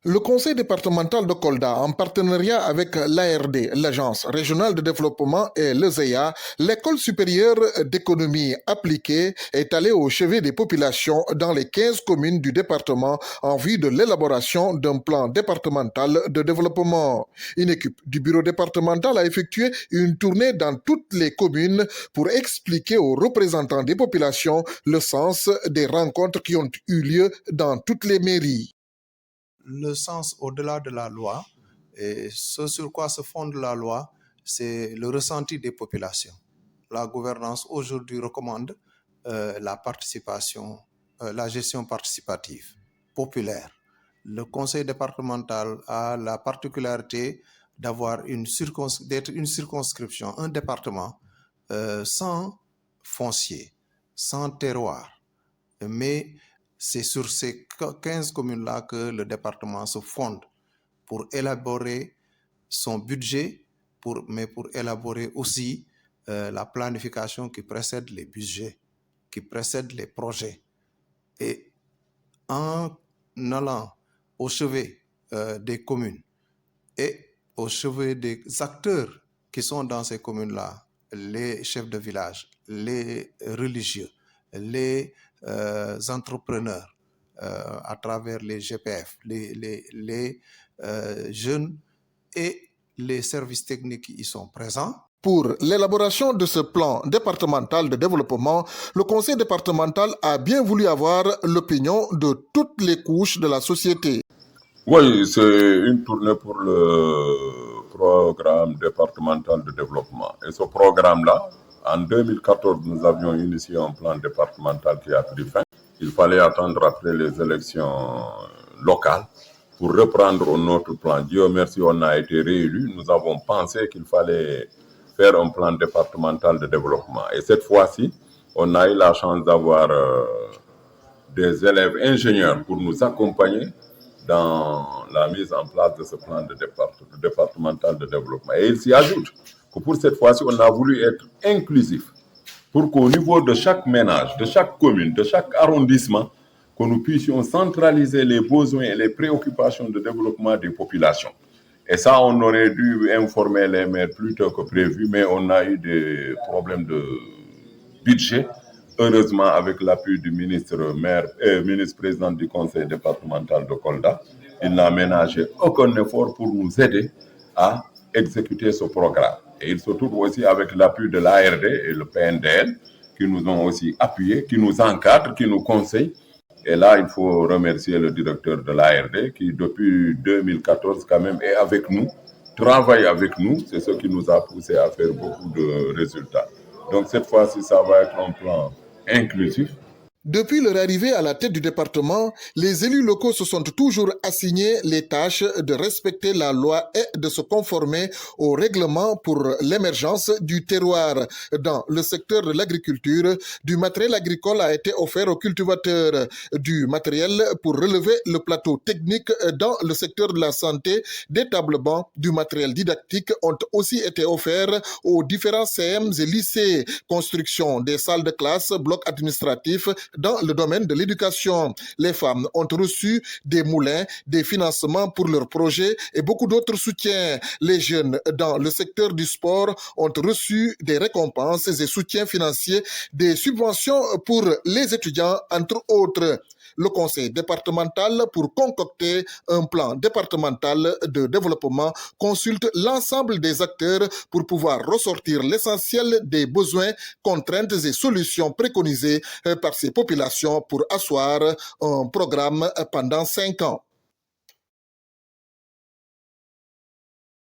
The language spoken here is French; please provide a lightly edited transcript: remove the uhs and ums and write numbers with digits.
Le conseil départemental de Kolda, en partenariat avec l'ARD, l'Agence régionale de développement et l'ESEA, l'école supérieure d'économie appliquée, est allée au chevet des populations dans les 15 communes du département en vue de l'élaboration d'un plan départemental de développement. Une équipe du bureau départemental a effectué une tournée dans toutes les communes pour expliquer aux représentants des populations le sens des rencontres qui ont eu lieu dans toutes les mairies. Le sens au-delà de la loi, et ce sur quoi se fonde la loi, c'est le ressenti des populations. La gouvernance aujourd'hui recommande la participation, la gestion participative, populaire. Le conseil départemental a la particularité d'être une circonscription, un département sans foncier, sans terroir, mais c'est sur ces 15 communes-là que le département se fonde pour élaborer son budget, mais pour élaborer aussi la planification qui précède les budgets, qui précède les projets. Et en allant au chevet des communes et au chevet des acteurs qui sont dans ces communes-là, les chefs de village, les religieux, les entrepreneurs à travers les GPF, les jeunes et les services techniques qui y sont présents. Pour l'élaboration de ce plan départemental de développement, le conseil départemental a bien voulu avoir l'opinion de toutes les couches de la société. Oui, c'est une tournée pour le programme départemental de développement. Et ce programme-là, en 2014, nous avions initié un plan départemental qui a pris fin. Il fallait attendre après les élections locales pour reprendre notre plan. Dieu merci, on a été réélus. Nous avons pensé qu'il fallait faire un plan départemental de développement. Et cette fois-ci, on a eu la chance d'avoir des élèves ingénieurs pour nous accompagner dans la mise en place de ce plan départemental de développement. Et il s'y ajoute que pour cette fois-ci, on a voulu être inclusif pour qu'au niveau de chaque ménage, de chaque commune, de chaque arrondissement, que nous puissions centraliser les besoins et les préoccupations de développement des populations. Et ça, on aurait dû informer les maires plus tôt que prévu, mais on a eu des problèmes de budget. Heureusement, avec l'appui du ministre-président du conseil départemental de Kolda, il n'a ménagé aucun effort pour nous aider à exécuter ce programme. Et il se trouve aussi avec l'appui de l'ARD et le PNDL qui nous ont aussi appuyés, qui nous encadrent, qui nous conseillent. Et là, il faut remercier le directeur de l'ARD qui, depuis 2014, quand même, est avec nous, travaille avec nous. C'est ce qui nous a poussé à faire beaucoup de résultats. Donc cette fois-ci, ça va être un plan inclusif. Depuis leur arrivée à la tête du département, les élus locaux se sont toujours assignés les tâches de respecter la loi et de se conformer aux règlements pour l'émergence du terroir. Dans le secteur de l'agriculture, du matériel agricole a été offert aux cultivateurs. Du matériel pour relever le plateau technique dans le secteur de la santé, des tables bancs, du matériel didactique ont aussi été offerts aux différents CM et lycées. Construction des salles de classe, blocs administratifs, dans le domaine de l'éducation. Les femmes ont reçu des moulins, des financements pour leurs projets et beaucoup d'autres soutiens. Les jeunes dans le secteur du sport ont reçu des récompenses et soutiens financiers, des subventions pour les étudiants, entre autres. Le conseil départemental, pour concocter un plan départemental de développement, consulte l'ensemble des acteurs pour pouvoir ressortir l'essentiel des besoins, contraintes et solutions préconisées par ces populations pour asseoir un programme pendant 5 ans.